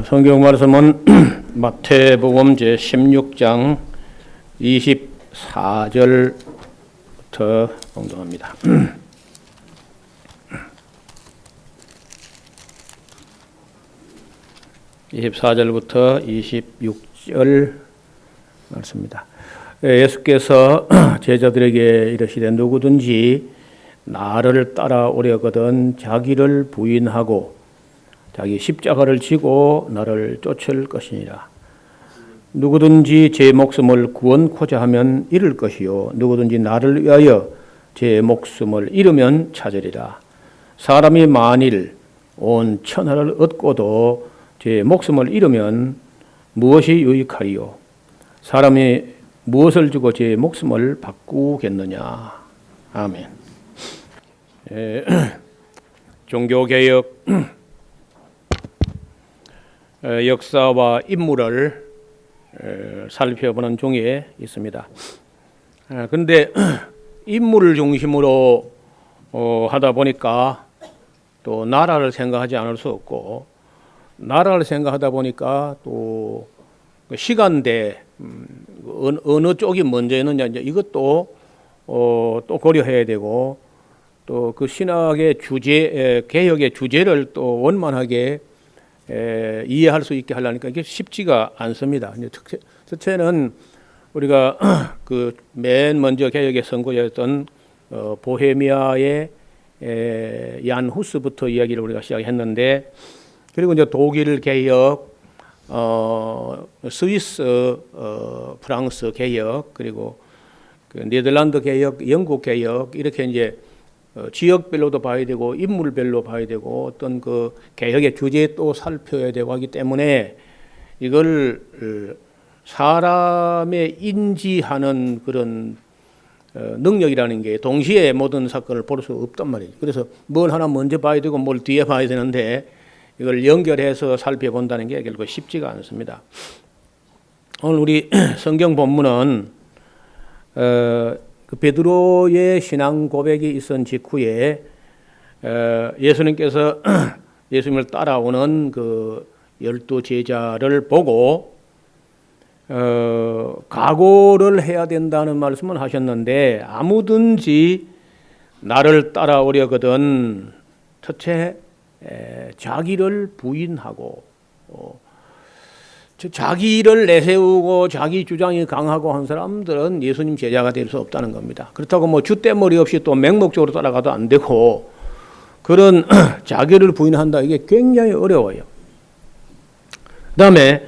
성경 말씀은 마태복음 제 16장 24절부터 봉독합니다. 24절부터 26절 말씀입니다. 예수께서 제자들에게 이르시되 누구든지 나를 따라오려거든 자기를 부인하고 자기 십자가를 지고 나를 쫓을 것이니라. 누구든지 제 목숨을 구원코자 하면 잃을 것이요 누구든지 나를 위하여 제 목숨을 잃으면 찾으리라. 사람이 만일 온 천하를 얻고도 제 목숨을 잃으면 무엇이 유익하리요? 사람이 무엇을 주고 제 목숨을 바꾸겠느냐? 아멘. 종교개혁 역사와 인물을 살펴보는 종에 있습니다. 그런데 인물을 중심으로 하다 보니까 또 나라를 생각하지 않을 수 없고, 나라를 생각하다 보니까 또 시간대 어느 쪽이 먼저 있느냐 이것도 또 고려해야 되고, 또 그 신학의 주제, 개혁의 주제를 또 원만하게 이해할 수 있게 하려니까 이게 쉽지가 않습니다. 첫째는 우리가 그 맨 먼저 개혁의 선구자였던 보헤미아의 얀 후스부터 이야기를 우리가 시작했는데, 그리고 이제 독일 개혁, 스위스, 프랑스 개혁, 그리고 그 네덜란드 개혁, 영국 개혁, 이렇게 이제 지역별로도 봐야 되고 인물별로 봐야 되고 어떤 그 개혁의 주제에 또 살펴야 되고 하기 때문에 이걸 사람의 인지하는 그런 능력이라는 게 동시에 모든 사건을 볼 수 없단 말이죠. 그래서 뭘 하나 먼저 봐야 되고 뭘 뒤에 봐야 되는데 이걸 연결해서 살펴본다는 게 결국 쉽지가 않습니다. 오늘 우리 성경 본문은 그 베드로의 신앙 고백이 있은 직후에 예수님께서 예수님을 따라오는 그 12 제자를 보고 각오를 해야 된다는 말씀을 하셨는데, 아무든지 나를 따라오려거든 첫째 자기를 부인하고, 자기를 내세우고 자기 주장이 강하고 한 사람들은 예수님 제자가 될 수 없다는 겁니다. 그렇다고 뭐 줏대머리 없이 또 맹목적으로 따라가도 안 되고, 그런 자기를 부인한다, 이게 굉장히 어려워요. 그 다음에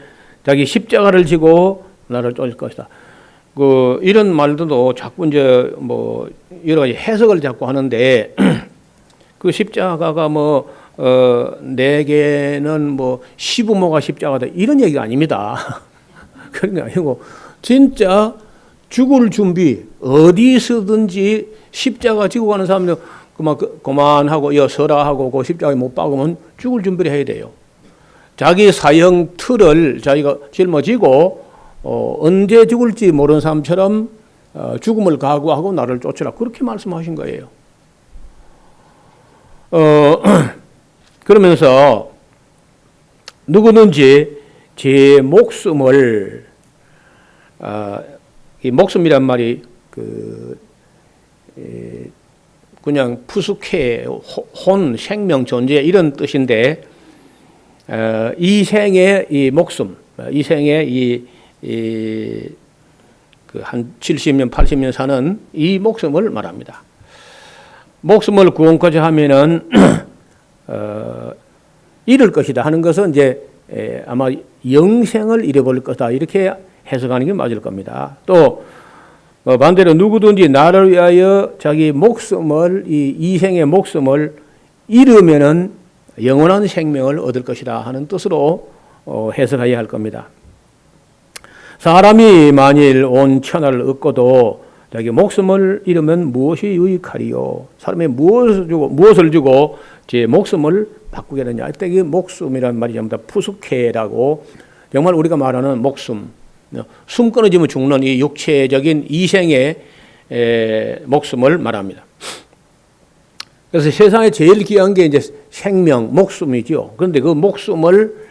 자기 십자가를 지고 나를 쫓을 것이다. 이런 말들도 자꾸 이제 뭐 여러 가지 해석을 자꾸 하는데, 그 십자가가 내게는 뭐 시부모가 십자가다 이런 얘기가 아닙니다. 그런 게 아니고 진짜 죽을 준비, 어디서든지 십자가 지고 가는 사람들 그만하고 서라 하고 그 십자가에 못 박으면 죽을 준비를 해야 돼요. 자기 사형 틀을 자기가 짊어지고 언제 죽을지 모르는 사람처럼 죽음을 각오하고 나를 쫓으라, 그렇게 말씀하신 거예요. 그러면서 누구든지 제 목숨을, 이 목숨이란 말이 그냥 푸스케, 혼, 생명, 존재 이런 뜻인데, 이 생의 이 목숨, 이 생의 한 70년, 80년 사는 이 목숨을 말합니다. 목숨을 구원코자 하면은 잃을 것이다 하는 것은 이제 아마 영생을 잃어버릴 것이다, 이렇게 해석하는 게 맞을 겁니다. 또 반대로 누구든지 나를 위하여 자기 목숨을, 이 생의 목숨을 잃으면은 영원한 생명을 얻을 것이다 하는 뜻으로 해석해야 할 겁니다. 사람이 만일 온 천하를 얻고도 자기 목숨을 잃으면 무엇이 유익하리요? 사람이 무엇을 주고 제 목숨을 바꾸겠느냐? 이때 그 목숨이라는 말이 전부 다 푸스케라고, 정말 우리가 말하는 목숨, 숨 끊어지면 죽는 이 육체적인 이생의 목숨을 말합니다. 그래서 세상에 제일 귀한 게 이제 생명, 목숨이죠. 그런데 그 목숨을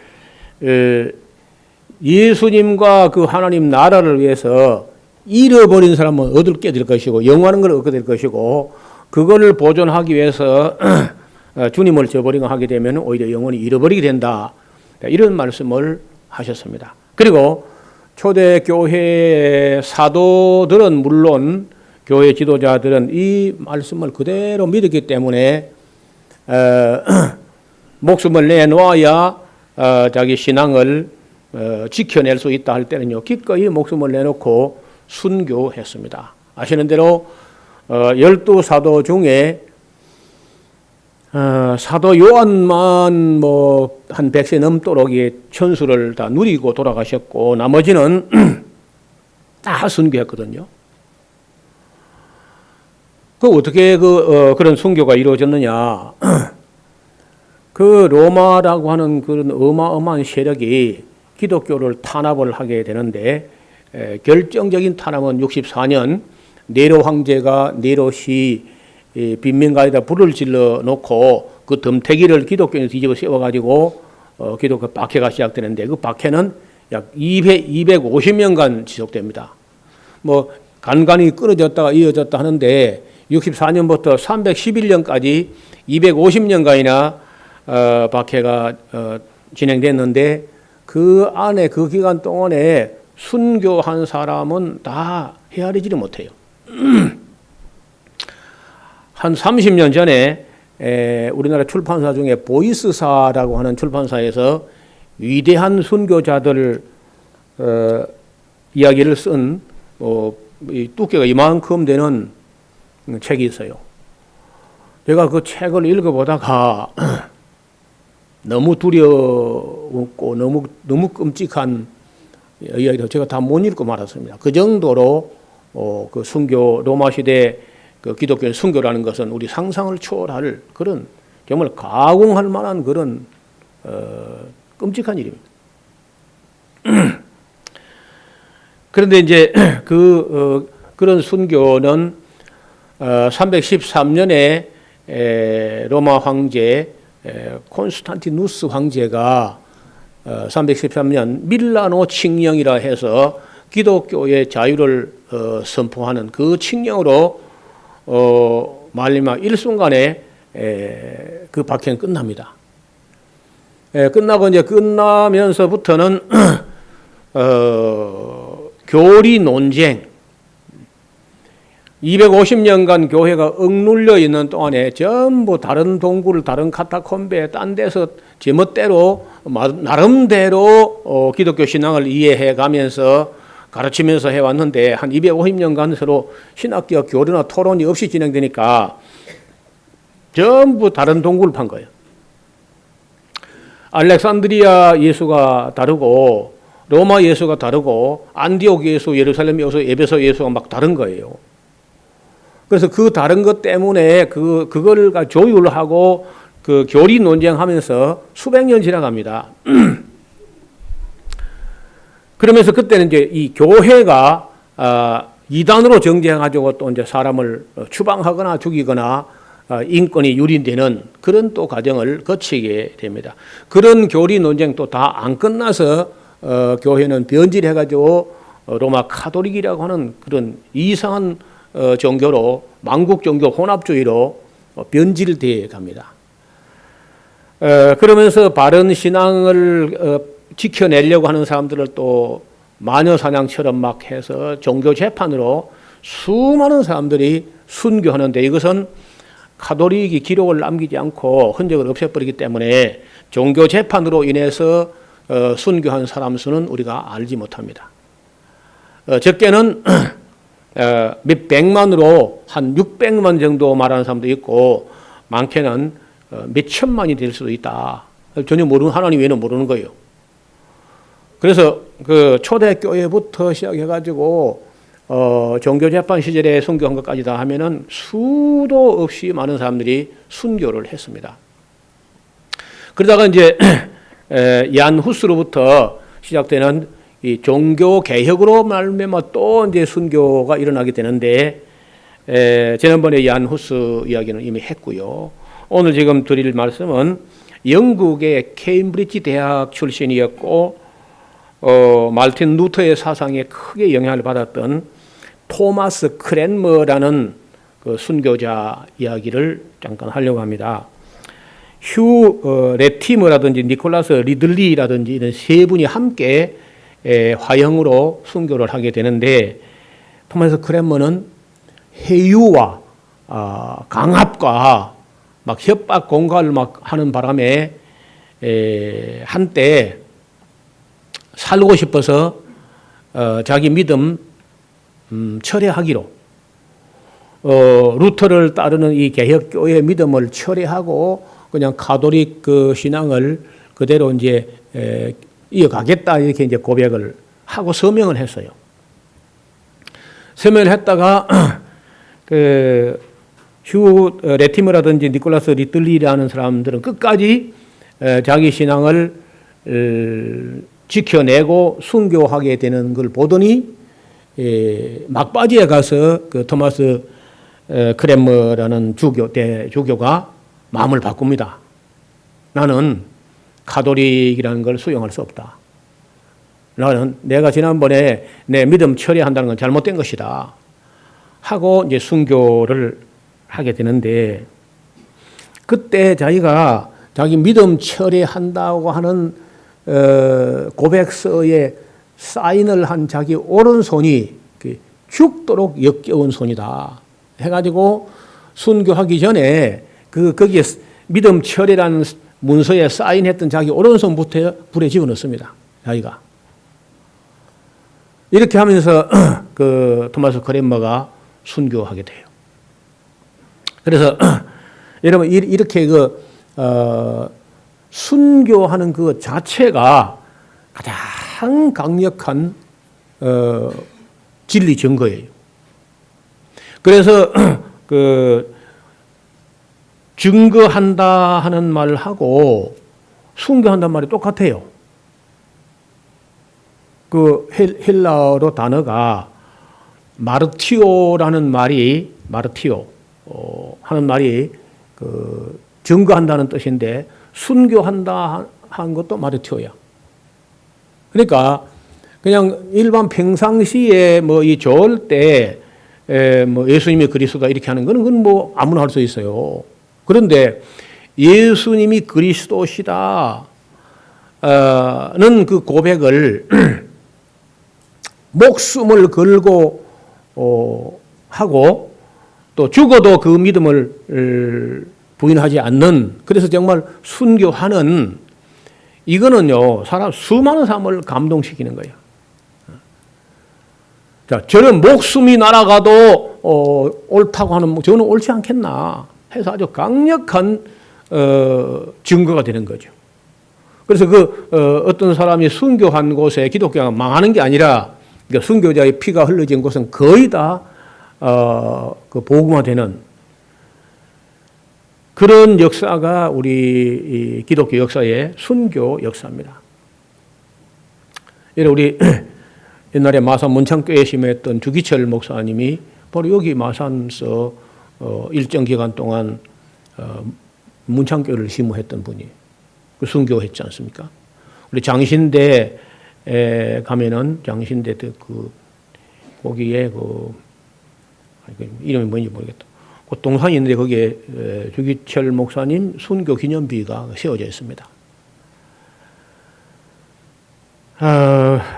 예수님과 그 하나님 나라를 위해서 잃어버린 사람은 얻게 될 것이고 영원한 걸 얻게 될 것이고 그거를 보존하기 위해서 주님을 저버리고 하게 되면 오히려 영원히 잃어버리게 된다. 이런 말씀을 하셨습니다. 그리고 초대 교회의 사도들은 물론 교회 지도자들은 이 말씀을 그대로 믿었기 때문에 목숨을 내놓아야 자기 신앙을 지켜낼 수 있다 할 때는요 기꺼이 목숨을 내놓고 순교했습니다. 아시는 대로 12사도 중에 사도 요한만 뭐 한 100세 넘도록 천수를 다 누리고 돌아가셨고 나머지는 다 순교했거든요. 그 어떻게 그런 순교가 이루어졌느냐? 그 로마라고 하는 그런 어마어마한 세력이 기독교를 탄압을 하게 되는데 결정적인 탄압은 64년 네로 황제가 네로시 빈민가에다 불을 질러 놓고 그 덤태기를 기독교에 뒤집어 세워가지고 기독교 박해가 시작되는데 그 박해는 약 250년간 지속됩니다. 뭐 간간히 끊어졌다가 이어졌다 하는데 64년부터 311년까지 250년간이나 박해가 진행됐는데 그 안에 그 기간 동안에 순교한 사람은 다 헤아리지를 못해요. 한 30년 전에 우리나라 출판사 중에 보이스사라고 하는 출판사에서 위대한 순교자들 이야기를 쓴 두께가 이만큼 되는 책이 있어요. 제가 그 책을 읽어보다가 너무 두려웠고 너무 끔찍한 이야기를 제가 다 못 읽고 말았습니다. 그 정도로 그 순교 로마 시대 그 기독교의 순교라는 것은 우리 상상을 초월할 그런 정말 가공할 만한 그런 끔찍한 일입니다. 그런데 이제 그런 순교는 313년에 로마 황제 콘스탄티누스 황제가 313년 밀라노 칙령이라 해서 기독교의 자유를 선포하는 그 칙령으로 말미암아 일순간에 그 박해는 끝납니다. 끝나고 이제 끝나면서부터는 교리 논쟁 250년간 교회가 억눌려 있는 동안에 전부 다른 동굴, 다른 카타콤베, 딴 데서 제멋대로 나름대로 기독교 신앙을 이해해 가면서 가르치면서 해왔는데 한 250년간 서로 신학기와 교류나 토론이 없이 진행되니까 전부 다른 동굴을 판 거예요. 알렉산드리아 예수가 다르고 로마 예수가 다르고 안디옥 예수, 예루살렘 예수, 에베소 예수가 막 다른 거예요. 그래서 그 다른 것 때문에 그걸 조율하고 그 교리 논쟁하면서 수백 년 지나갑니다. 그러면서 그때는 이제 이 교회가 이단으로 정죄해가지고 또 이제 사람을 추방하거나 죽이거나 인권이 유린되는 그런 또 과정을 거치게 됩니다. 그런 교리 논쟁도 다 안 끝나서 교회는 변질해가지고 로마 카톨릭이라고 하는 그런 이상한 종교로 만국 종교 혼합주의로 변질되어 갑니다. 그러면서 바른 신앙을 지켜내려고 하는 사람들을 또 마녀 사냥처럼 막 해서 종교 재판으로 수많은 사람들이 순교하는데 이것은 카톨릭이 기록을 남기지 않고 흔적을 없애버리기 때문에 종교 재판으로 인해서 순교한 사람 수는 우리가 알지 못합니다. 적게는 몇 백만으로 한 600만 정도 말하는 사람도 있고 많게는 몇 천만이 될 수도 있다. 전혀 모르는 하나님 외에는 모르는 거예요. 그래서 그 초대교회부터 시작해가지고 종교재판 시절에 순교한 것까지 다 하면은 수도 없이 많은 사람들이 순교를 했습니다. 그러다가 이제 얀 후스로부터 시작되는 이 종교 개혁으로 말미암아 또 이제 순교가 일어나게 되는데 지난번에 얀 후스 이야기는 이미 했고요. 오늘 지금 드릴 말씀은 영국의 케임브리지 대학 출신이었고 말틴 루터의 사상에 크게 영향을 받았던 토마스 크랜머라는 그 순교자 이야기를 잠깐 하려고 합니다. 휴 레티머라든지 니콜라스 리들리라든지 이런 세 분이 함께 화형으로 순교를 하게 되는데, 토마스 크랜머는 해유와 강압과 막 협박 공갈을 막 하는 바람에 한때 살고 싶어서 자기 믿음 철회하기로, 루터를 따르는 이 개혁교회의 믿음을 철회하고 그냥 가톨릭 그 신앙을 그대로 이제 이어가겠다, 이렇게 이제 고백을 하고 서명을 했어요. 서명을 했다가 그 휴 레티머라든지 니콜라스 리틀리라는 사람들은 끝까지 자기 신앙을 지켜내고 순교하게 되는 걸 보더니 막바지에 가서 그 토마스 크랜머라는 대주교가 마음을 바꿉니다. 나는 가톨릭이라는 걸 수용할 수 없다. 나는 내가 지난번에 내 믿음 철회한다는 건 잘못된 것이다 하고 이제 순교를 하게 되는데, 그때 자기가 자기 믿음 철회한다고 하는 고백서에 사인을 한 자기 오른손이 죽도록 역겨운 손이다 해가지고 순교하기 전에 거기에 믿음 철회라는 문서에 사인했던 자기 오른손부터 불에 집어넣습니다. 자기가. 이렇게 하면서 그 토마스 크랜머가 순교하게 돼요. 그래서 여러분 이렇게 순교하는 그 자체가 가장 강력한 진리 증거예요. 그래서 그 증거한다 하는 말하고 순교한다는 말이 똑같아요. 그 헬라어로 단어가 마르티오라는 말이 하는 말이 그 증거한다는 뜻인데, 순교한다 한 것도 마르티오야. 그러니까 그냥 일반 평상시에 뭐 이 좋을 때 뭐 예수님이 그리스도다 이렇게 하는 거는 그건 뭐 아무나 할 수 있어요. 그런데 예수님이 그리스도시다는 그 고백을 목숨을 걸고 하고 또 죽어도 그 믿음을 부인하지 않는, 그래서 정말 순교하는, 이거는요 수많은 사람을 감동시키는 거예요. 자, 저는 목숨이 날아가도 옳다고 하는, 저는 옳지 않겠나 해서 아주 강력한 증거가 되는 거죠. 그래서 어떤 사람이 순교한 곳에 기독교가 망하는 게 아니라, 그러니까 순교자의 피가 흘러진 곳은 거의 다 그 복음화되는 그런 역사가 우리 기독교 역사의 순교 역사입니다. 우리 옛날에 마산 문창교회에 심했던 주기철 목사님이 바로 여기 마산서 일정 기간 동안 문창교회를 심호했던 분이 순교했지 않습니까? 우리 장신대에 가면은 장신대 거기에 이름이 뭔지 모르겠다. 그 동산이 있는데 거기에 주기철 목사님 순교 기념비가 세워져 있습니다.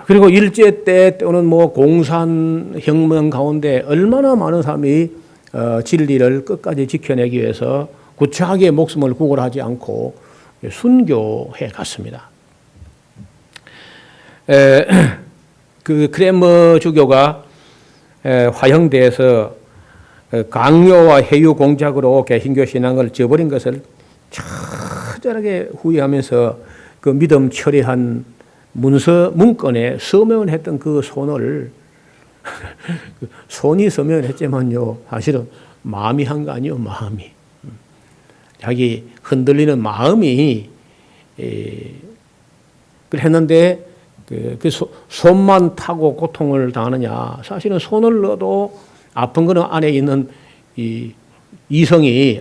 그리고 일제 때 또는 뭐 공산 혁명 가운데 얼마나 많은 사람이 진리를 끝까지 지켜내기 위해서 구차하게 목숨을 구걸하지 않고 순교해 갔습니다. 그 크랜머 주교가 화형대에서 강요와 해유 공작으로 개신교 신앙을 저버린 것을 처절하게 후회하면서 그 믿음 철회한 문건에 서명을 했던 그 손을 손이 서명을 했지만요, 사실은 마음이 한 거 아니에요. 마음이, 자기 흔들리는 마음이 그랬는데, 손만 타고 고통을 당하느냐. 사실은 손을 넣어도 아픈 거는 안에 있는 이 이성이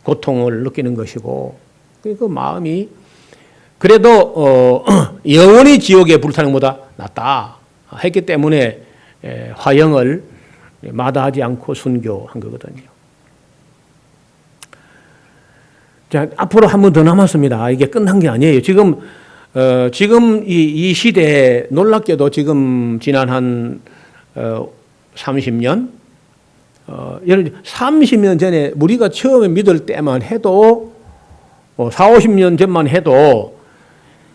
고통을 느끼는 것이고, 그 마음이 그래도 영원히 지옥에 불타는 것보다 낫다 했기 때문에 화형을 마다하지 않고 순교한 거거든요. 자, 앞으로 한 번 더 남았습니다. 이게 끝난 게 아니에요. 지금 이 시대에 놀랍게도 지금 지난 한 30년, 30년 전에 우리가 처음에 믿을 때만 해도 40, 50년 전만 해도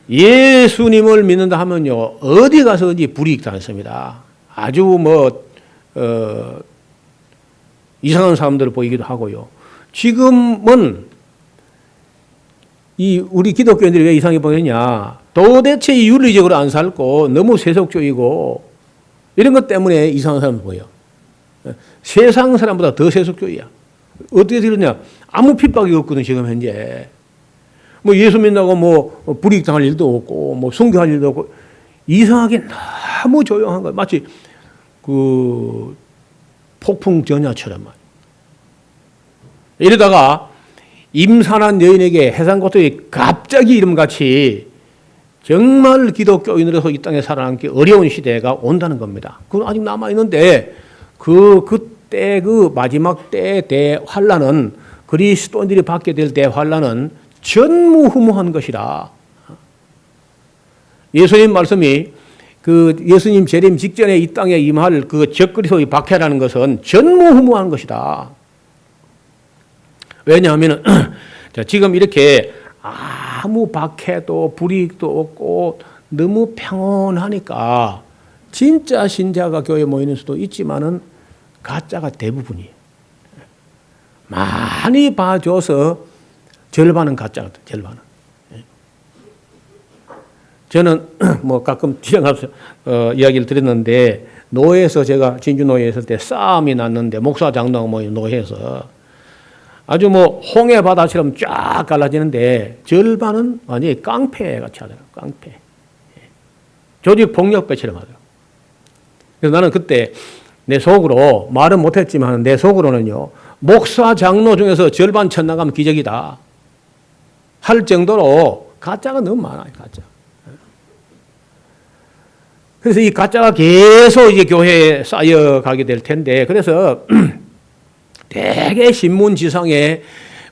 예수님을 믿는다 하면요 어디 가서든지 불이익 당했습니다. 아주 이상한 사람들을 보이기도 하고요. 지금은 우리 기독교인들이 왜 이상하게 보이느냐? 도대체 윤리적으로 안 살고 너무 세속주의고 이런 것 때문에 이상한 사람을 보여. 세상 사람보다 더 세속주의야. 어떻게 그러냐? 아무 핍박이 없거든 지금 현재. 예수 믿는다고 불이익 당할 일도 없고 순교할 일도 없고 이상하게 너무 조용한 거야. 마치 그 폭풍 전야처럼. 이러다가 임산한 여인에게 해산고통이 갑자기 이름같이 정말 기독교인으로서 이 땅에 살아남기 어려운 시대가 온다는 겁니다. 그건 아직 남아있는데 그때 그 마지막 때의 대환란은 그리스도인들이 받게 될 대환란은 전무후무한 것이라. 예수님 말씀이 그 예수님 재림 직전에 이 땅에 임할 그 적그리스도의 박해라는 것은 전무후무한 것이다. 왜냐하면 지금 이렇게 아무 박해도 불이익도 없고 너무 평온하니까 진짜 신자가 교회에 모이는 수도 있지만은 가짜가 대부분이에요. 많이 봐줘서 절반은 가짜거든, 절반은. 저는 가끔 집에 가서 이야기를 드렸는데 노예에서 제가 진주 노예에 있을 때 싸움이 났는데 목사 장로하고 모인 노예에서 아주 홍해 바다처럼 쫙 갈라지는데 절반은 완전히 깡패같이 하더라고요. 깡패. 조직 폭력배처럼 하더라고요. 그래서 나는 그때 내 속으로 말은 못했지만 내 속으로는요. 목사 장로 중에서 절반 쳐나가면 기적이다. 할 정도로 가짜가 너무 많아요. 가짜. 그래서 이 가짜가 계속 이제 교회에 쌓여가게 될 텐데 그래서 대개 신문지상에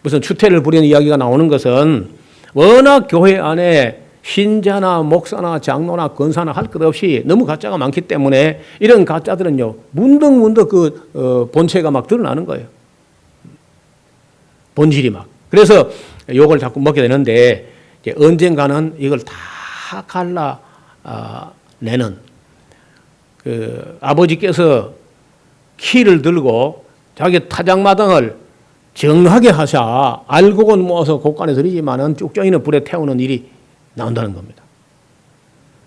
무슨 추태를 부리는 이야기가 나오는 것은 워낙 교회 안에 신자나 목사나 장로나 권사나 할 것 없이 너무 가짜가 많기 때문에 이런 가짜들은요 문득문득 본체가 막 드러나는 거예요. 본질이 막. 그래서 욕을 자꾸 먹게 되는데 언젠가는 이걸 다 갈라내는 아버지께서 키를 들고 자기 타작마당을 정하게 하셔 알곡은 모아서 곡간에 들이지만은 쭉정이는 불에 태우는 일이 나온다는 겁니다.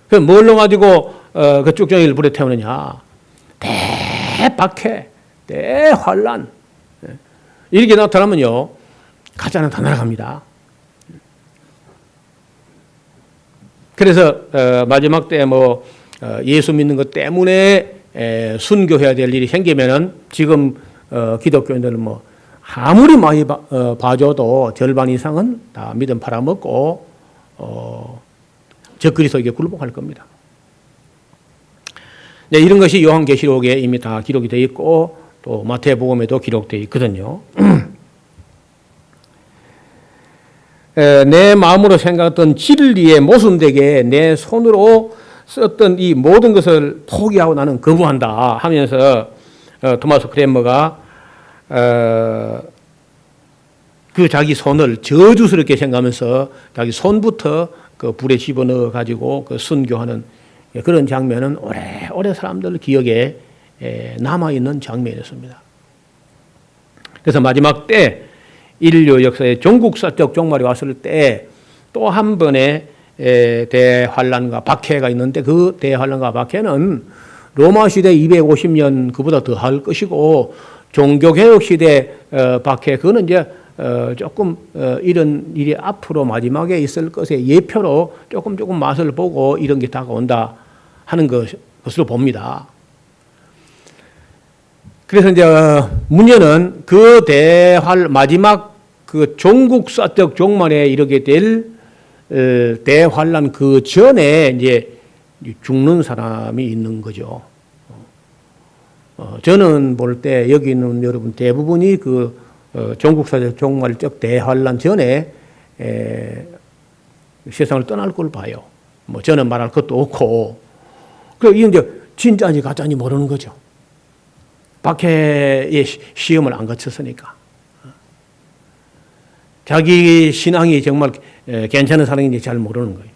그럼 뭘로 가지고 그 쭉정이를 불에 태우느냐? 대박해, 대환란. 이렇게 나타나면요, 가짜는 다 날아갑니다. 그래서 마지막 때 예수 믿는 것 때문에 순교해야 될 일이 생기면은 지금 기독교인들은 아무리 많이 봐줘도 절반 이상은 다 믿음 팔아먹고 적그리스도에게 굴복할 겁니다. 네, 이런 것이 요한계시록에 이미 다 기록이 되어 있고 또 마태복음에도 기록되어 있거든요. 내 마음으로 생각했던 진리에 모순되게 내 손으로 썼던 이 모든 것을 포기하고 나는 거부한다 하면서 토마스 크레머가 그 자기 손을 저주스럽게 생각하면서 자기 손부터 그 불에 집어넣어 가지고 그 순교하는 그런 장면은 오래오래 사람들 기억에 남아있는 장면이었습니다. 그래서 마지막 때 인류 역사의 종국사적 종말이 왔을 때 또 한 번의 대환란과 박해가 있는데 그 대환란과 박해는 로마 시대 250년 그보다 더 할 것이고 종교개혁 시대 박해 그거는 이제 조금 이런 일이 앞으로 마지막에 있을 것의 예표로 조금 맛을 보고 이런 게 다가온다 하는 것으로 봅니다. 그래서 이제 문제는 그 마지막 그 종국사적 종말에 이르게 될 대환란 그 전에 이제 죽는 사람이 있는 거죠. 저는 볼 때 여기 있는 여러분 대부분이 그 종국사적 종말적 대환란 전에 세상을 떠날 걸 봐요. 뭐 저는 말할 것도 없고, 그 이제 진짜인지 가짜인지 모르는 거죠. 박해의 시험을 안 거쳤으니까. 자기 신앙이 정말 괜찮은 사람인지 잘 모르는 거예요.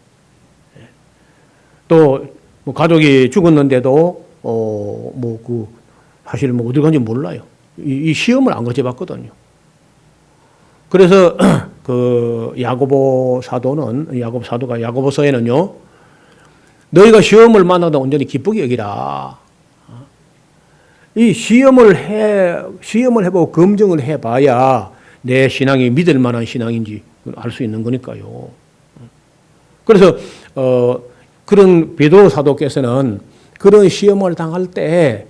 또 뭐 가족이 죽었는데도 사실 어디 간지 몰라요. 이 시험을 안 거쳐봤거든요. 그래서 그 야고보 사도가 야고보서에는요, 너희가 시험을 만나다 온전히 기쁘게 여기라. 이 시험을 해보고 검증을 해봐야 내 신앙이 믿을 만한 신앙인지 알 수 있는 거니까요. 그래서 그런 베드로 사도께서는 그런 시험을 당할 때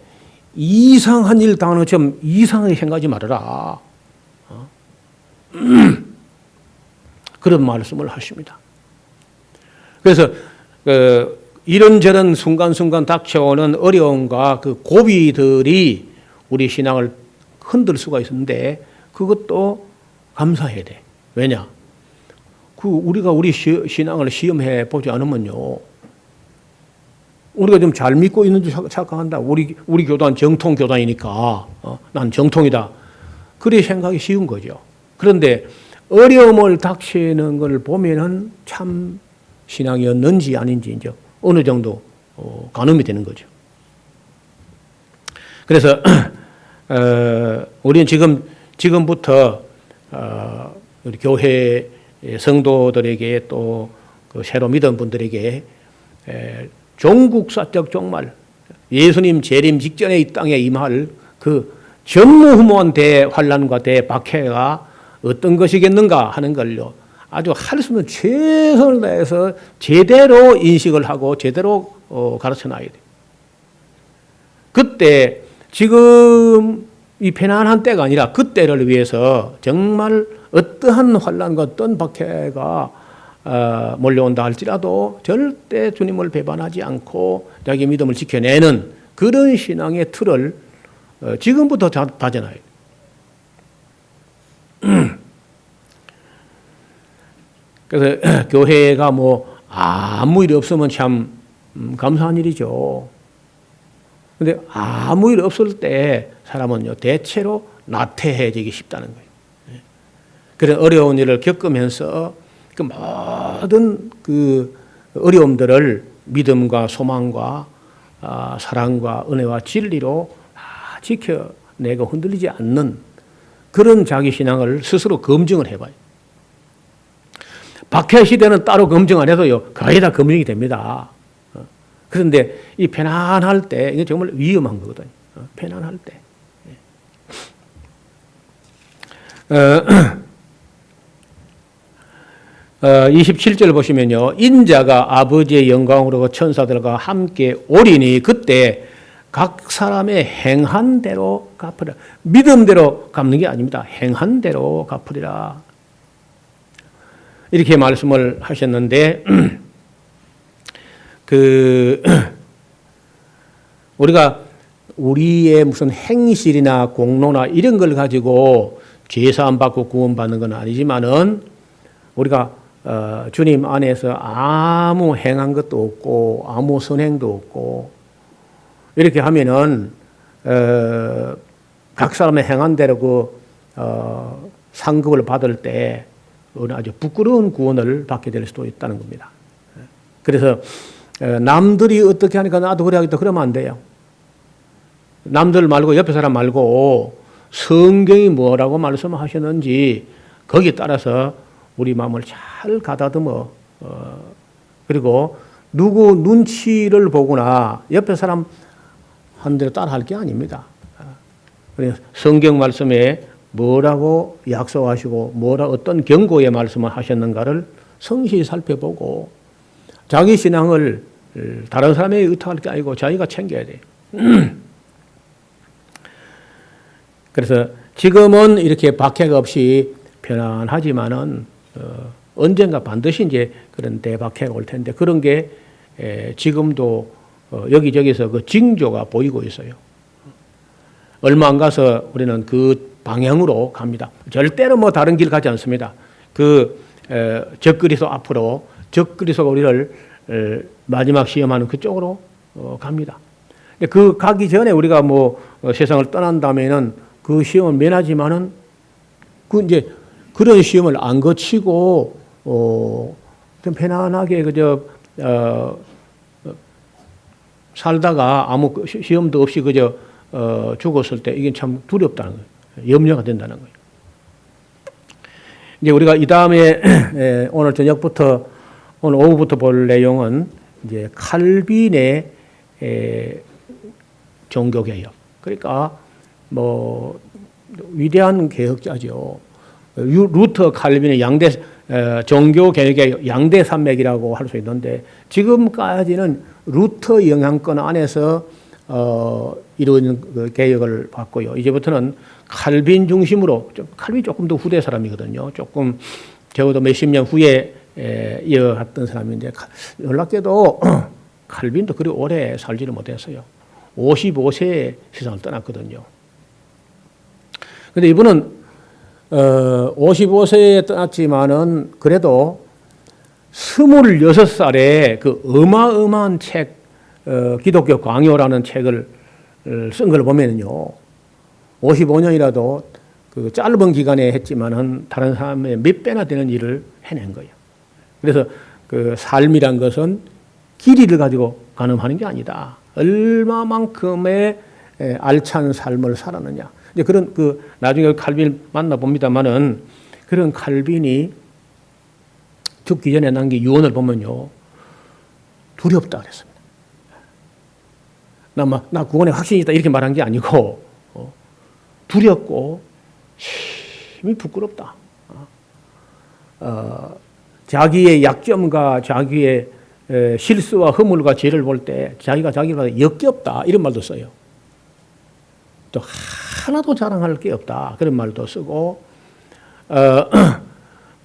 이상한 일 당하는 것처럼 이상하게 생각하지 말아라. 그런 말씀을 하십니다. 그래서 이런저런 순간순간 닥쳐오는 어려움과 그 고비들이 우리 신앙을 흔들 수가 있는데 그것도 감사해야 돼. 왜냐? 우리가 우리 신앙을 시험해 보지 않으면요, 우리가 좀 잘 믿고 있는 줄 착각한다. 우리 교단 정통 교단이니까 난 정통이다. 그래 생각이 쉬운 거죠. 그런데 어려움을 닥치는 걸 보면은 참 신앙이었는지 아닌지 이제 어느 정도 가늠이 되는 거죠. 그래서 우리는 지금부터 우리 교회 성도들에게 또 그 새로 믿은 분들에게 종국사적 종말, 예수님 재림 직전에 이 땅에 임할 그 전무후무한 대환란과 대박해가 어떤 것이겠는가 하는 걸요, 아주 할 수 있는 최선을 다해서 제대로 인식을 하고 제대로 가르쳐 놔야 돼요. 그때 지금 이 편안한 때가 아니라 그때를 위해서 정말 어떠한 환란과 어떤 박해가 몰려온다 할지라도 절대 주님을 배반하지 않고 자기 믿음을 지켜내는 그런 신앙의 틀을 지금부터 다져놔야 돼요. 그래서 교회가 뭐 아무 일이 없으면 참 감사한 일이죠. 그런데 아무 일 없을 때 사람은요 대체로 나태해지기 쉽다는 거예요. 그런 어려운 일을 겪으면서 그 모든 그 어려움들을 믿음과 소망과 사랑과 은혜와 진리로 지켜내고 흔들리지 않는 그런 자기 신앙을 스스로 검증을 해봐요. 박해 시대는 따로 검증 안 해도요 거의 다 검증이 됩니다. 그런데 이 편안할 때 이게 정말 위험한 거거든요. 편안할 때. 27절 보시면요, 인자가 아버지의 영광으로 천사들과 함께 오리니 그때 각 사람의 행한 대로 갚으리라. 믿음대로 갚는 게 아닙니다. 행한 대로 갚으리라. 이렇게 말씀을 하셨는데 우리가 우리의 무슨 행실이나 공로나 이런 걸 가지고 죄사함 받고 구원받는 건 아니지만은 우리가 주님 안에서 아무 행한 것도 없고 아무 선행도 없고 이렇게 하면은 각 사람의 행한 대로 그 상급을 받을 때 아주 부끄러운 구원을 받게 될 수도 있다는 겁니다. 그래서 남들이 어떻게 하니까 나도 그래 야겠다 그러면 안 돼요. 남들 말고 옆에 사람 말고 성경이 뭐라고 말씀하셨는지 거기에 따라서 우리 마음을 잘 가다듬어 그리고 누구 눈치를 보거나 옆에 사람 한 대로 따라할 게 아닙니다. 성경 말씀에 뭐라고 약속하시고 어떤 경고의 말씀을 하셨는가를 성실히 살펴보고 자기 신앙을 다른 사람에게 의탁할 게 아니고 자기가 챙겨야 돼요. 그래서 지금은 이렇게 박해가 없이 편안하지만은 언젠가 반드시 이제 그런 대박해가 올 텐데 그런 게 지금도 여기저기서 그 징조가 보이고 있어요. 얼마 안 가서 우리는 그 방향으로 갑니다. 절대로 뭐 다른 길 가지 않습니다. 그 적그리스도 앞으로 적그리스도가 우리를 마지막 시험하는 그쪽으로 갑니다. 그 가기 전에 우리가 뭐 세상을 떠난 다음에는 그 시험을 면하지만은 그 이제 그런 시험을 안 거치고 좀 편안하게 그저 살다가 아무 시험도 없이 그저 죽었을 때 이게 참 두렵다는 거예요. 염려가 된다는 거예요. 이제 우리가 이 다음에 오늘 저녁부터 오늘 오후부터 볼 내용은 이제 칼빈의 종교개혁. 그러니까 뭐 위대한 개혁자죠. 루터 칼빈의 양대 종교개혁의 양대 산맥이라고 할 수 있는데 지금까지는 루터 영향권 안에서 이루어진 그 개혁을 봤고요. 이제부터는 칼빈 중심으로 칼빈이 조금 더 후대 사람이거든요. 조금 적어도 몇십 년 후에 이어갔던 사람인데 놀랍게도 칼빈도 그리 오래 살지를 못했어요. 55세에 세상을 떠났거든요. 그런데 이분은 55세에 떠났지만은 그래도 26살에 그 어마어마한 책, 기독교 광요라는 책을 쓴 걸 보면은요, 55년이라도 그 짧은 기간에 했지만은 다른 사람의 몇 배나 되는 일을 해낸 거예요. 그래서 그 삶이란 것은 길이를 가지고 가늠하는 게 아니다. 얼마만큼의 알찬 삶을 살았느냐. 이제 그런 그 나중에 칼빈을 만나 봅니다만은 그런 칼빈이 죽기 전에 남긴 유언을 보면요 두렵다 그랬습니다. 나 구원에 확신이 있다 이렇게 말한 게 아니고 두렵고 힘이 부끄럽다. 자기의 약점과 자기의 실수와 허물과 죄를 볼 때 자기가 자기보다 역겹다 이런 말도 써요. 또 하나도 자랑할 게 없다 그런 말도 쓰고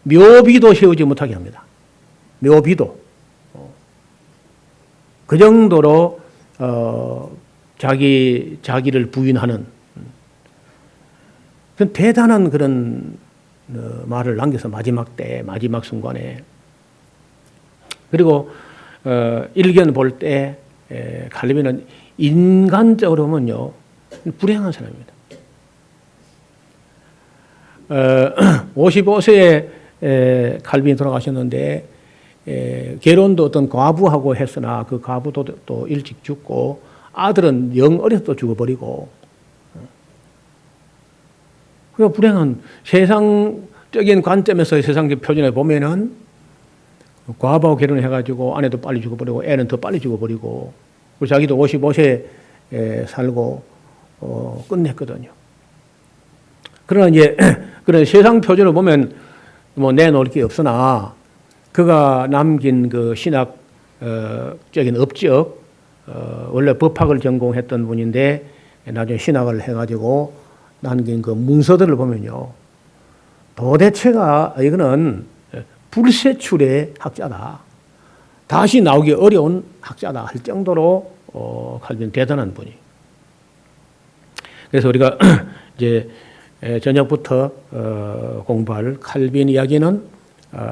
묘비도 세우지 못하게 합니다. 묘비도 그 정도로 자기를 부인하는 그런 대단한 그런 말을 남겨서 마지막 순간에 그리고 일견 볼 때 칼빈은 인간적으로 보면요 불행한 사람입니다. 55세에 칼빈이 돌아가셨는데 결혼도 어떤 과부하고 했으나 그 과부도 또 일찍 죽고 아들은 영 어려서 또 죽어버리고 그 불행한 세상적인 관점에서 세상적 표준에 보면은 과부하고 결혼해가지고 아내도 빨리 죽어버리고 애는 더 빨리 죽어버리고 그리고 자기도 55세에 살고 끝냈거든요. 그러나 이제 그런 세상 표준을 보면 뭐 내놓을 게 없으나 그가 남긴 그 신학적인 업적 원래 법학을 전공했던 분인데 나중에 신학을 해가지고 남긴 그 문서들을 보면요 도대체가 이거는 불세출의 학자다. 다시 나오기 어려운 학자다 할 정도로 칼빈 대단한 분이. 그래서 우리가 이제 저녁부터 공부할 칼빈 이야기는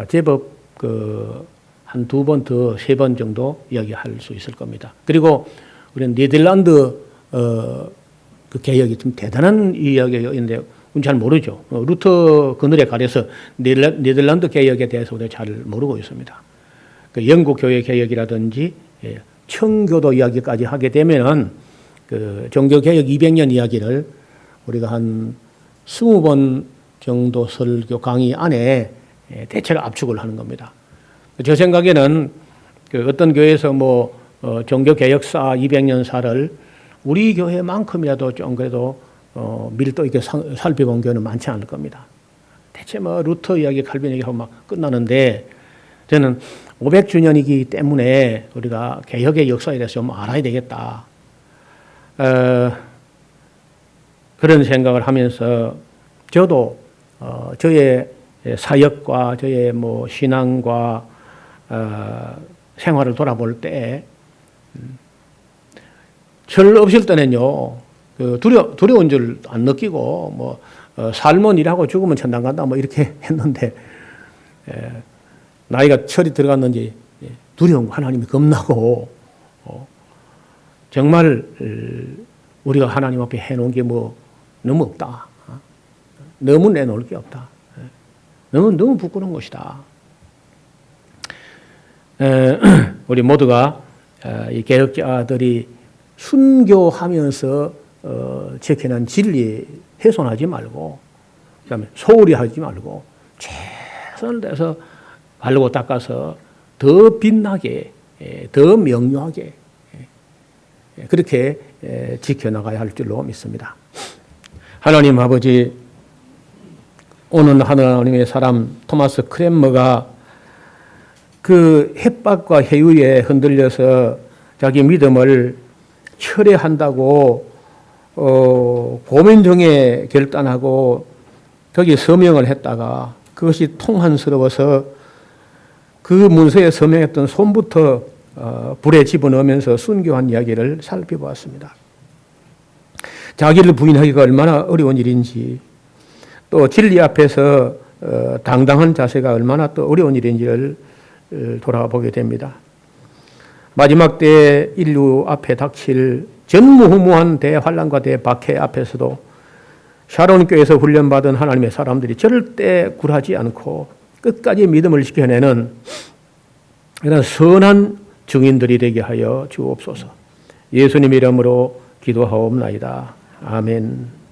제법 그 한 두 번 더 세 번 정도 이야기할 수 있을 겁니다. 그리고 우리는 네덜란드 그 개혁이 좀 대단한 이야기인데 우리는 잘 모르죠. 루터 그늘에 가려서 네덜란드 개혁에 대해서 우리가 잘 모르고 있습니다. 그 영국 교회 개혁이라든지 청교도 이야기까지 하게 되면은 그 종교 개혁 200년 이야기를 우리가 한 20번 정도 설교 강의 안에 대체로 압축을 하는 겁니다. 저 생각에는 그 어떤 교회에서 뭐 종교 개혁사 200년사를 우리 교회만큼이라도 좀 그래도 밀도 있게 살펴본 교회는 많지 않을 겁니다. 대체 뭐 루터 이야기, 칼빈 얘기하고 막 끝나는데 저는 500주년이기 때문에 우리가 개혁의 역사에 대해서 좀 알아야 되겠다. 그런 생각을 하면서 저도 저의 사역과 저의 뭐 신앙과 생활을 돌아볼 때 철 없을 때는요 그 두려운 줄 안 느끼고 뭐 살면 일하고 죽으면 천당 간다 뭐 이렇게 했는데 나이가 철이 들어갔는지 두려움 하나님이 겁나고 정말 우리가 하나님 앞에 해놓은 게 뭐 너무 없다. 너무 내놓을 게 없다. 너무 부끄러운 것이다. 우리 모두가 이 개혁자들이 순교하면서 지켜낸 진리 훼손하지 말고, 그다음에 소홀히 하지 말고 최선을 다해서 바르고 닦아서 더 빛나게, 더 명료하게 그렇게 지켜나가야 할 줄로 믿습니다. 하나님 아버지, 오늘 하나님의 사람 토마스 크렘머가 그 햇박과 해유에 흔들려서 자기 믿음을 철회한다고 고민 중에 결단하고 거기 서명을 했다가 그것이 통한스러워서 그 문서에 서명했던 손부터 불에 집어넣으면서 순교한 이야기를 살펴보았습니다. 자기를 부인하기가 얼마나 어려운 일인지, 또 진리 앞에서 당당한 자세가 얼마나 또 어려운 일인지를 돌아보게 됩니다. 마지막 때 인류 앞에 닥칠 전무후무한 대환란과 대박해 앞에서도 샤론 교회에서 훈련받은 하나님의 사람들이 절대 굴하지 않고 끝까지 믿음을 지켜내는 이런 선한 증인들이 되게 하여 주옵소서. 예수님 이름으로 기도하옵나이다. 아멘.